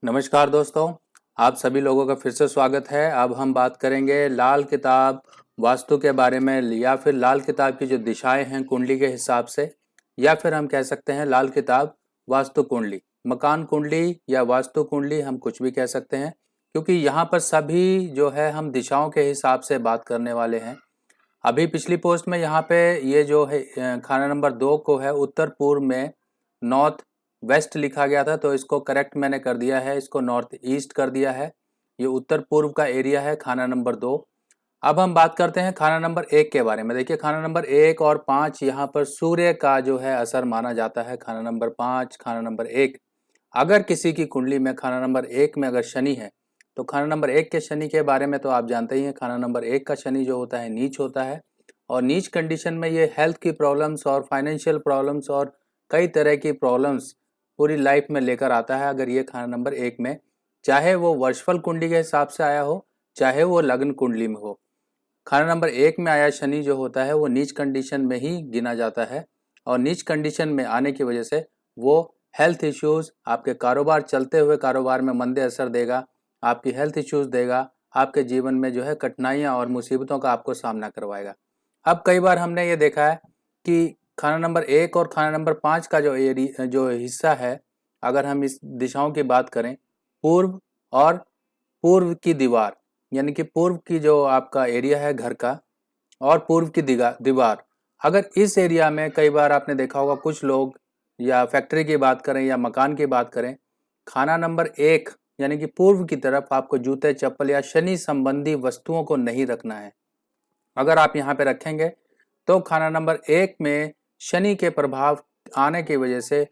नमस्कार दोस्तों, आप सभी लोगों का फिर से स्वागत है। अब हम बात करेंगे लाल किताब वास्तु के बारे में, या फिर लाल किताब की जो दिशाएं हैं कुंडली के हिसाब से, या फिर हम कह सकते हैं लाल किताब वास्तु कुंडली, मकान कुंडली या वास्तु कुंडली, हम कुछ भी कह सकते हैं, क्योंकि यहाँ पर सभी जो है हम दिशाओं के हिसाब से बात करने वाले हैं। अभी पिछली पोस्ट में यहाँ पे ये जो है खाना नंबर 2 को है उत्तर पूर्व में नॉर्थ वेस्ट लिखा गया था, तो इसको करेक्ट मैंने कर दिया है, इसको नॉर्थ ईस्ट कर दिया है। ये उत्तर पूर्व का एरिया है खाना नंबर 2। अब हम बात करते हैं खाना नंबर 1 के बारे में। देखिए, खाना नंबर 1 और 5 यहाँ पर सूर्य का जो है असर माना जाता है। खाना नंबर 5, खाना नंबर 1, अगर किसी की कुंडली में खाना नंबर 1 में अगर शनि है, तो खाना नंबर 1 के शनि के बारे में तो आप जानते ही हैं। खाना नंबर 1 का शनि जो होता है नीच होता है, और नीच कंडीशन में ये हेल्थ की प्रॉब्लम्स और फाइनेंशियल प्रॉब्लम्स और कई तरह की प्रॉब्लम्स पूरी लाइफ में लेकर आता है। अगर ये खाना नंबर 1 में, चाहे वो वर्षफल कुंडली के हिसाब से आया हो, चाहे वो लग्न कुंडली में हो, खाना नंबर 1 में आया शनि जो होता है वो नीच कंडीशन में ही गिना जाता है। और नीच कंडीशन में आने की वजह से वो हेल्थ इश्यूज, आपके कारोबार चलते हुए कारोबार में मंदे असर देगा, आपकी हेल्थ इश्यूज देगा, आपके जीवन में जो है कठिनाइयाँ और मुसीबतों का आपको सामना करवाएगा। अब कई बार हमने ये देखा है कि खाना नंबर 1 और खाना नंबर 5 का जो हिस्सा है, अगर हम इस दिशाओं की बात करें, पूर्व और पूर्व की दीवार, यानी कि पूर्व की जो आपका एरिया है घर का, और पूर्व की दीवार, अगर इस एरिया में कई बार आपने देखा होगा कुछ लोग, या फैक्ट्री की बात करें या मकान की बात करें, खाना नंबर 1 यानी कि पूर्व की तरफ आपको जूते चप्पल या शनि संबंधी वस्तुओं को नहीं रखना है। अगर आप यहाँ पे रखेंगे तो खाना नंबर 1 में शनि के प्रभाव आने की वजह से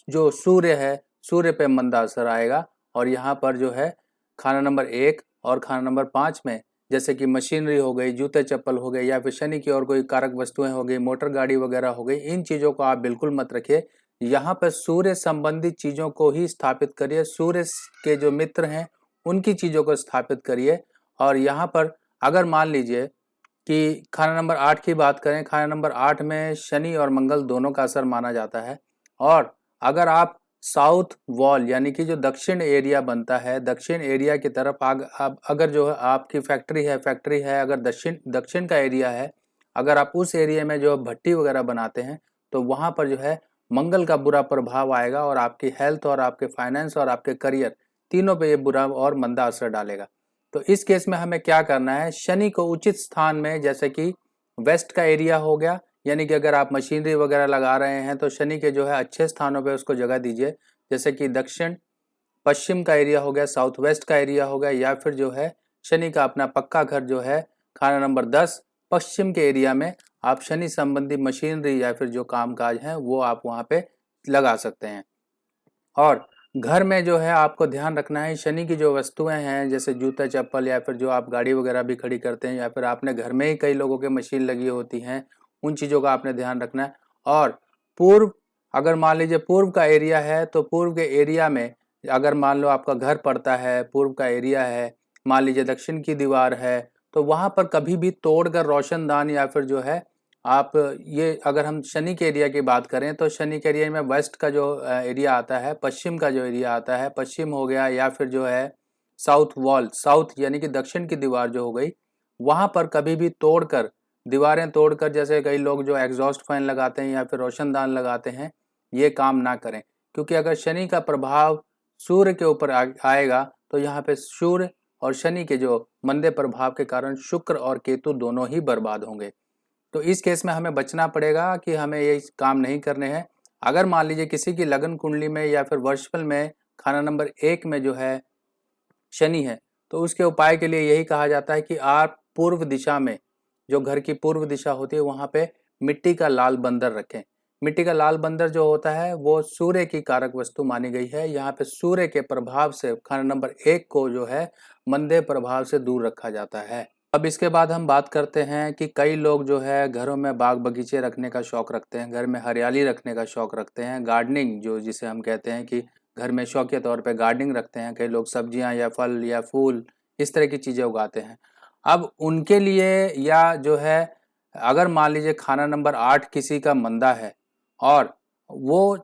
जो सूर्य है, सूर्य पे मंदा असर आएगा। और यहाँ पर जो है खाना नंबर 1 और खाना नंबर 5 में, जैसे कि मशीनरी हो गई, जूते चप्पल हो गए, या फिर शनि की और कोई कारक वस्तुएं हो गई, मोटर गाड़ी वगैरह हो गई, इन चीज़ों को आप बिल्कुल मत रखिए। यहाँ पर सूर्य संबंधित चीज़ों को ही स्थापित करिए, सूर्य के जो मित्र हैं उनकी चीज़ों को स्थापित करिए। और यहाँ पर अगर मान लीजिए कि खाना नंबर 8 की बात करें, खाना नंबर 8 में शनि और मंगल दोनों का असर माना जाता है। और अगर आप साउथ वॉल यानी कि जो दक्षिण एरिया बनता है, दक्षिण एरिया की तरफ अगर जो है आपकी फैक्ट्री है, अगर दक्षिण दक्षिण का एरिया है, अगर आप उस एरिया में जो भट्टी वगैरह बनाते हैं, तो वहाँ पर जो है मंगल का बुरा प्रभाव आएगा और आपकी हेल्थ और आपके फाइनेंस और आपके करियर तीनों पे ये बुरा और मंदा असर डालेगा। तो इस केस में हमें क्या करना है, शनि को उचित स्थान में, जैसे कि वेस्ट का एरिया हो गया, यानी कि अगर आप मशीनरी वगैरह लगा रहे हैं तो शनि के जो है अच्छे स्थानों पे उसको जगह दीजिए। जैसे कि दक्षिण पश्चिम का एरिया हो गया, साउथ वेस्ट का एरिया हो गया, या फिर जो है शनि का अपना पक्का घर जो है खाना नंबर 10 पश्चिम के एरिया में, आप शनि संबंधी मशीनरी या फिर जो कामकाज है वो आप वहाँ पे लगा सकते हैं। और घर में जो है आपको ध्यान रखना है, शनि की जो वस्तुएं हैं जैसे जूते चप्पल, या फिर जो आप गाड़ी वगैरह भी खड़ी करते हैं, या फिर आपने घर में ही कई लोगों के मशीन लगी होती हैं, उन चीज़ों का आपने ध्यान रखना है। और पूर्व, अगर मान लीजिए पूर्व का एरिया है, तो पूर्व के एरिया में अगर मान लो आपका घर पड़ता है, पूर्व का एरिया है, मान लीजिए दक्षिण की दीवार है, तो वहाँ पर कभी भी तोड़कर रोशनदान, या फिर जो है आप ये, अगर हम शनि के एरिया की बात करें तो शनि के एरिया में वेस्ट का जो एरिया आता है, पश्चिम का जो एरिया आता है, पश्चिम हो गया, या फिर जो है साउथ वॉल, साउथ यानी कि दक्षिण की दीवार जो हो गई, वहां पर कभी भी तोड़कर, दीवारें तोड़कर, जैसे कई लोग जो एग्जॉस्ट फैन लगाते हैं या फिर रोशनदान लगाते हैं, ये काम ना करें। क्योंकि अगर शनि का प्रभाव सूर्य के ऊपर आएगा तो यहाँ पे सूर्य और शनि के जो मंदे प्रभाव के कारण शुक्र और केतु दोनों ही बर्बाद होंगे। तो इस केस में हमें बचना पड़ेगा कि हमें ये काम नहीं करने हैं। अगर मान लीजिए किसी की लगन कुंडली में या फिर वर्षफल में खाना नंबर 1 में जो है शनि है, तो उसके उपाय के लिए यही कहा जाता है कि आप पूर्व दिशा में, जो घर की पूर्व दिशा होती है, वहाँ पे मिट्टी का लाल बंदर रखें। मिट्टी का लाल बंदर जो होता है वो सूर्य की कारक वस्तु मानी गई है। यहाँ पे सूर्य के प्रभाव से खाना नंबर 1 को जो है मंदे प्रभाव से दूर रखा जाता है। अब इसके बाद हम बात करते हैं कि कई लोग जो है घरों में बाग बगीचे रखने का शौक रखते हैं, घर में हरियाली रखने का शौक रखते हैं, गार्डनिंग जो जिसे हम कहते हैं कि घर में शौकिया तौर पे गार्डनिंग रखते हैं। कई लोग सब्जियां या फल या फूल इस तरह की चीज़ें उगाते हैं। अब उनके लिए, या जो है अगर मान लीजिए खाना नंबर 8 किसी का मंदा है और वो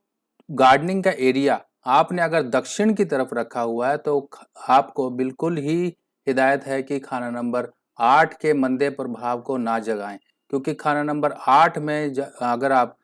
गार्डनिंग का एरिया आपने अगर दक्षिण की तरफ रखा हुआ है तो आपको बिल्कुल ही हिदायत है कि खाना नंबर 8 के मंदे प्रभाव को ना जगाएं, क्योंकि खाना नंबर 8 में अगर आप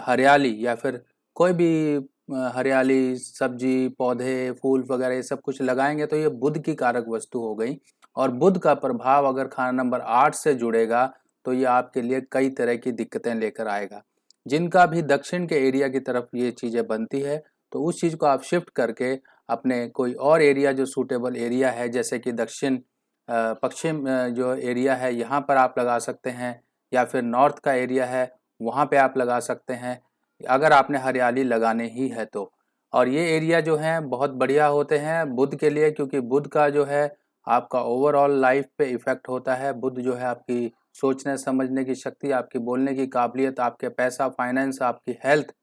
हरियाली या फिर कोई भी हरियाली सब्जी पौधे फूल वगैरह ये सब कुछ लगाएंगे तो ये बुध की कारक वस्तु हो गई, और बुध का प्रभाव अगर खाना नंबर 8 से जुड़ेगा तो ये आपके लिए कई तरह की दिक्कतें लेकर आएगा। जिनका भी दक्षिण के एरिया की तरफ ये चीज़ें बनती है तो उस चीज़ को आप शिफ्ट करके अपने कोई और एरिया जो सूटेबल एरिया है, जैसे कि दक्षिण पश्चिम जो एरिया है यहाँ पर आप लगा सकते हैं, या फिर नॉर्थ का एरिया है वहाँ पे आप लगा सकते हैं, अगर आपने हरियाली लगाने ही है तो। और ये एरिया जो हैं बहुत बढ़िया होते हैं बुध के लिए, क्योंकि बुध का जो है आपका ओवरऑल लाइफ पे इफ़ेक्ट होता है। बुध जो है आपकी सोचने समझने की शक्ति, आपकी बोलने की काबिलियत, आपके पैसा फाइनेंस, आपकी हेल्थ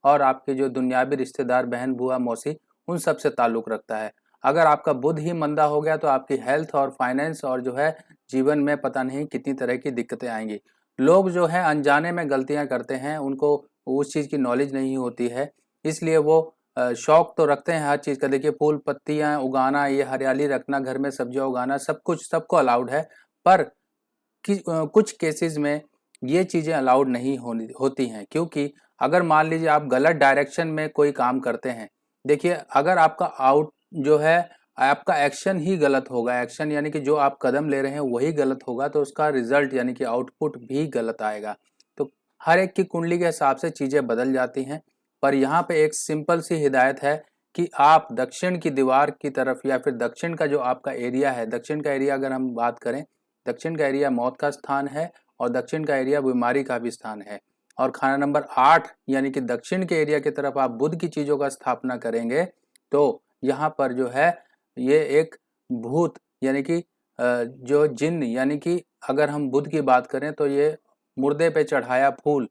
और आपके जो दुनियावी रिश्तेदार बहन बुआ मौसी उन सब से ताल्लुक़ रखता है। अगर आपका बुध ही मंदा हो गया तो आपकी हेल्थ और फाइनेंस और जो है जीवन में पता नहीं कितनी तरह की दिक्कतें आएंगी। लोग जो है अनजाने में गलतियां करते हैं, उनको उस चीज़ की नॉलेज नहीं होती है, इसलिए वो शौक तो रखते हैं हर चीज़ का। देखिए फूल पत्तियां उगाना, ये हरियाली रखना, घर में सब्जियां उगाना, सब कुछ सबको अलाउड है, पर कुछ केसेस में ये चीज़ें अलाउड नहीं होती हैं, क्योंकि अगर मान लीजिए आप गलत डायरेक्शन में कोई काम करते हैं। देखिए अगर आपका आउट जो है आपका एक्शन ही गलत होगा, एक्शन यानी कि जो आप कदम ले रहे हैं वही गलत होगा, तो उसका रिजल्ट यानी कि आउटपुट भी गलत आएगा। तो हर एक की कुंडली के हिसाब से चीज़ें बदल जाती हैं, पर यहाँ पे एक सिंपल सी हिदायत है कि आप दक्षिण की दीवार की तरफ या फिर दक्षिण का जो आपका एरिया है, दक्षिण का एरिया अगर हम बात करें, दक्षिण का एरिया मौत का स्थान है और दक्षिण का एरिया बीमारी का भी स्थान है। और खाना नंबर 8 यानी कि दक्षिण के एरिया की तरफ आप बुध की चीज़ों का स्थापना करेंगे तो यहाँ पर जो है ये एक भूत यानी कि जो जिन्न, यानी कि अगर हम बुध की बात करें तो ये मुर्दे पे चढ़ाया फूल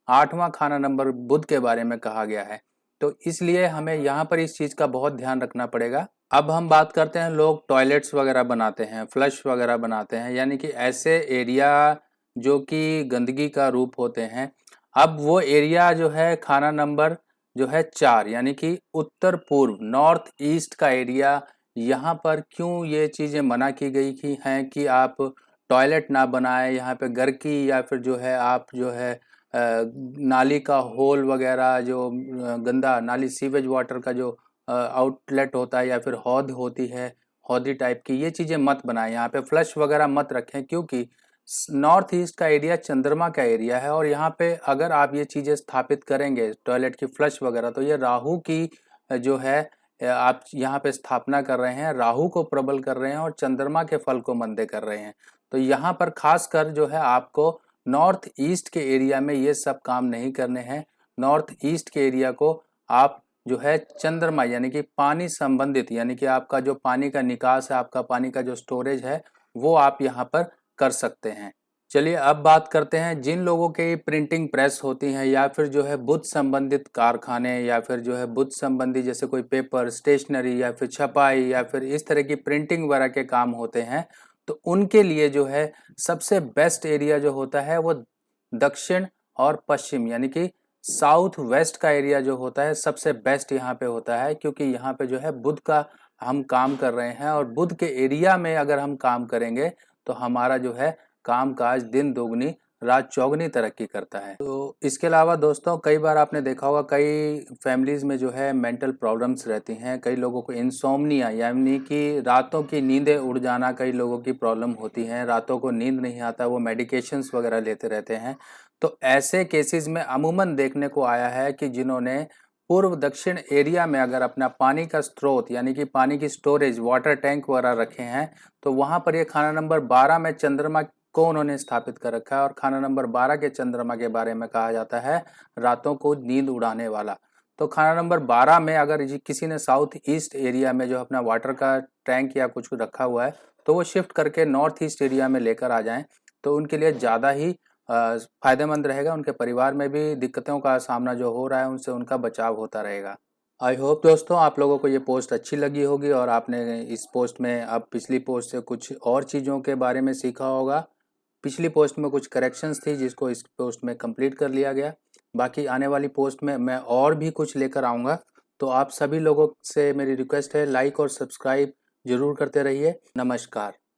8वां खाना नंबर बुध के बारे में कहा गया है। तो इसलिए हमें यहाँ पर इस चीज़ का बहुत ध्यान रखना पड़ेगा। अब हम बात करते हैं, लोग टॉयलेट्स वगैरह बनाते हैं, फ्लश वगैरह बनाते हैं, यानी कि ऐसे एरिया जो कि गंदगी का रूप होते हैं। अब वो एरिया जो है खाना नंबर जो है 4 यानी कि उत्तर पूर्व नॉर्थ ईस्ट का एरिया, यहाँ पर क्यों ये चीज़ें मना की गई कि हैं कि आप टॉयलेट ना बनाएं यहाँ पे घर की, या फिर जो है आप जो है नाली का होल वगैरह जो गंदा नाली सीवेज वाटर का जो आउटलेट होता है या फिर हौद होती है, हौदी टाइप की, ये चीज़ें मत बनाएं, यहाँ पे फ्लश वगैरह मत रखें, क्योंकि नॉर्थ ईस्ट का एरिया चंद्रमा का एरिया है और यहाँ पे अगर आप ये चीज़ें स्थापित करेंगे टॉयलेट की फ्लश वगैरह, तो ये राहु की जो है आप यहाँ पे स्थापना कर रहे हैं, राहु को प्रबल कर रहे हैं और चंद्रमा के फल को मंदे कर रहे हैं। तो यहाँ पर खासकर जो है आपको नॉर्थ ईस्ट के एरिया में ये सब काम नहीं करने हैं। नॉर्थ ईस्ट के एरिया को आप जो है चंद्रमा यानी कि पानी संबंधित, यानी कि आपका जो पानी का निकास है, आपका पानी का जो स्टोरेज है, वो आप यहाँ पर कर सकते हैं। चलिए अब बात करते हैं जिन लोगों के प्रिंटिंग प्रेस होती हैं या फिर जो है बुध संबंधित कारखाने या फिर जो है बुध संबंधी जैसे कोई पेपर स्टेशनरी या फिर छपाई या फिर इस तरह की प्रिंटिंग वगैरह के काम होते हैं, तो उनके लिए जो है सबसे बेस्ट एरिया जो होता है वो दक्षिण और पश्चिम यानी कि साउथ वेस्ट का एरिया जो होता है सबसे बेस्ट यहाँ पे होता है, क्योंकि यहाँ पे जो है बुध का हम काम कर रहे हैं और बुध के एरिया में अगर हम काम करेंगे तो हमारा जो है काम काज दिन दोगुनी रात चौगुनी तरक्की करता है। तो इसके अलावा दोस्तों कई बार आपने देखा होगा कई फैमिलीज़ में जो है मेंटल प्रॉब्लम्स रहती हैं, कई लोगों को इंसोम्निया यानी कि रातों की नींदें उड़ जाना कई लोगों की प्रॉब्लम होती है, रातों को नींद नहीं आता, वो मेडिकेशंस वगैरह लेते रहते हैं। तो ऐसे केसेस में अमूमन देखने को आया है कि जिन्होंने पूर्व दक्षिण एरिया में अगर अपना पानी का स्रोत यानी कि पानी की स्टोरेज वाटर टैंक वगैरह रखे हैं, तो वहाँ पर ये खाना नंबर 12 में चंद्रमा को उन्होंने स्थापित कर रखा है और खाना नंबर 12 के चंद्रमा के बारे में कहा जाता है रातों को नींद उड़ाने वाला। तो खाना नंबर 12 में अगर किसी ने साउथ ईस्ट एरिया में जो अपना वाटर का टैंक या कुछ रखा हुआ है तो वो शिफ्ट करके नॉर्थ ईस्ट एरिया में लेकर आ जाएं, तो उनके लिए ज़्यादा ही फायदेमंद रहेगा, उनके परिवार में भी दिक्कतों का सामना जो हो रहा है उनसे उनका बचाव होता रहेगा। आई होप दोस्तों आप लोगों को ये पोस्ट अच्छी लगी होगी और आपने इस पोस्ट में अब पिछली पोस्ट से कुछ और चीज़ों के बारे में सीखा होगा। पिछली पोस्ट में कुछ करेक्शंस थी जिसको इस पोस्ट में कंप्लीट कर लिया गया। बाकी आने वाली पोस्ट में मैं और भी कुछ लेकर आऊँगा, तो आप सभी लोगों से मेरी रिक्वेस्ट है, लाइक और सब्सक्राइब जरूर करते रहिए। नमस्कार।